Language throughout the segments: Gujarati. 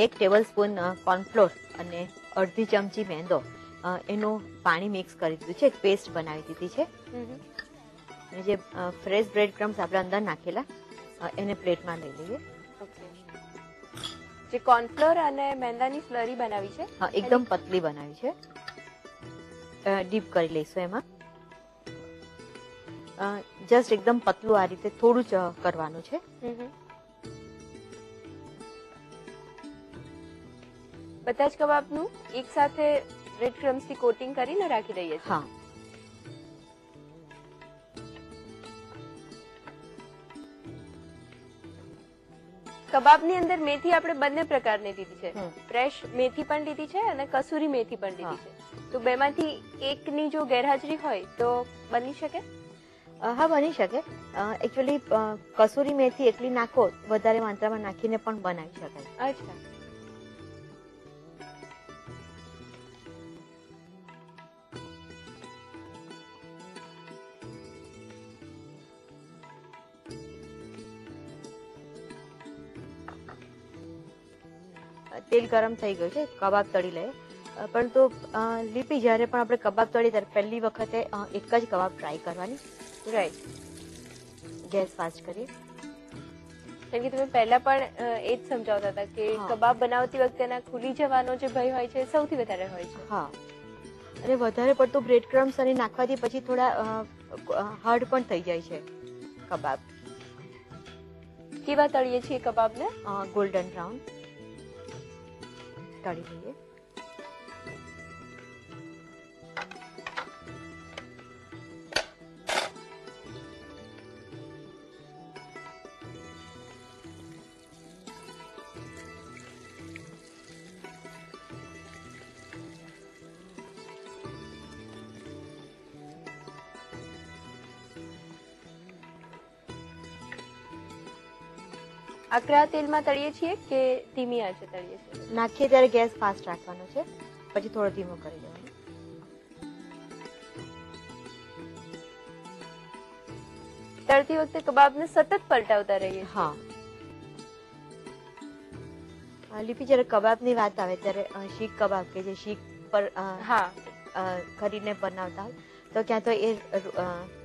1 ટેબલસ્પૂન કોર્નફ્લોર અને અડધી ચમચી મેંદો એનું પાણી મિક્સ કરી દીધું છે, એક પેસ્ટ બનાવી દીધી છે. અને જે ફ્રેશ બ્રેડ ક્રમ્સ આપણે અંદર નાખેલા એને પ્લેટમાં લઈ લઈએ. જે કોર્નફ્લોર અને મેંદાની સ્લરી બનાવી છે, હા, એકદમ પતલી બનાવી છે. ડીપ કરી લઈશું એમાં. જસ્ટ એકદમ પતલું આ રીતે થોડું જ કરવાનું છે. બધા જ કબાબનું એક સાથે બ્રેડ ક્રમ્સથી કોટિંગ કરીને રાખી દઈએ છીએ. હા. કબાબની અંદર મેથી આપણે બંને પ્રકારની લીધી છે, ફ્રેશ મેથી પણ લીધી છે અને કસૂરી મેથી પણ લીધી છે. તો બેમાંથી એકની જો ગેરહાજરી હોય તો બની શકે? હા, બની શકે. એકચ્યુઅલી કસૂરી મેથી એકલી નાખો, વધારે માત્રામાં નાખીને પણ બનાવી શકાય. અચ્છા. તેલ ગરમ થઈ ગયું છે, કબાબ તળી લઈએ. પરંતુ લીપી જ્યારે પણ આપણે કબાબ તળી ત્યારે પહેલી વખતે એક જ કબાબ ટ્રાય કરવાની. રાઈટ. ગેસ ફાસ્ટ કરીએ. કેમ કે તમે પહેલા પણ એ જ સમજાવતા હતા કે કબાબ બનાવતી વખતે એના ખુલી જવાનો જે ભય હોય છે સૌથી વધારે હોય છે. હા, અને વધારે પડતું બ્રેડ ક્રમ્સ અને નાખવાથી પછી થોડા હાર્ડ પણ થઈ જાય છે કબાબ. કેવા તળીએ છીએ કબાબને? ગોલ્ડન બ્રાઉન તળી લઈએ. આકરા તેલમાં તળીએ છીએ કે ધીમી આંચે તળીએ છીએ? નાખીએ ત્યારે ગેસ ફાસ્ટ રાખવાનો છે, પછી થોડો ધીમો કરી દેવાનો. તળતી વખતે કબાબને સતત પલટાવતા રહીએ. હા. લીપી, જ્યારે કબાબની વાત આવે ત્યારે શીખ કબાબ કે જે શીખ પર કરીને બનાવતા હોય તો ક્યાં તો એ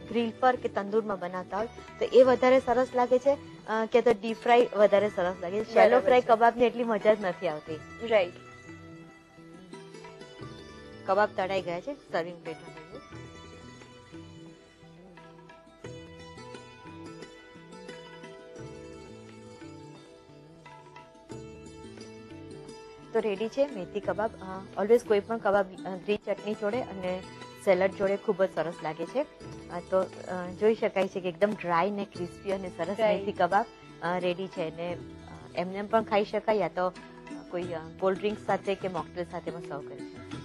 ગ્રીલ પર કે તંદૂરમાં બનાવતા હોય તો એ વધારે સરસ લાગે છે કે તો ડીપ ફ્રાય વધારે સરસ લાગે છે. શેલો ફ્રાય કબાબની એટલી મજા જ નથી આવતી. રાઈટ. કબાબ તળાઈ ગયા છે, સર્વિંગ પ્લેટમાં લઈએ. તો રેડી છે મેથી કબાબ. ઓલવેઝ કોઈ પણ કબાબ ગ્રીન ચટણી જોડે અને સેલડ જોડે ખૂબ જ સરસ લાગે છે. તો જોઈ શકાય છે કે એકદમ ડ્રાય ને ક્રિસ્પી અને સરસ મેથી કબાબ રેડી છે. અને એમને પણ ખાઈ શકાય, યા તો કોઈ કોલ્ડ ડ્રિંક્સ સાથે કે મોકટેલ સાથે પણ સર્વ કરી શકાય.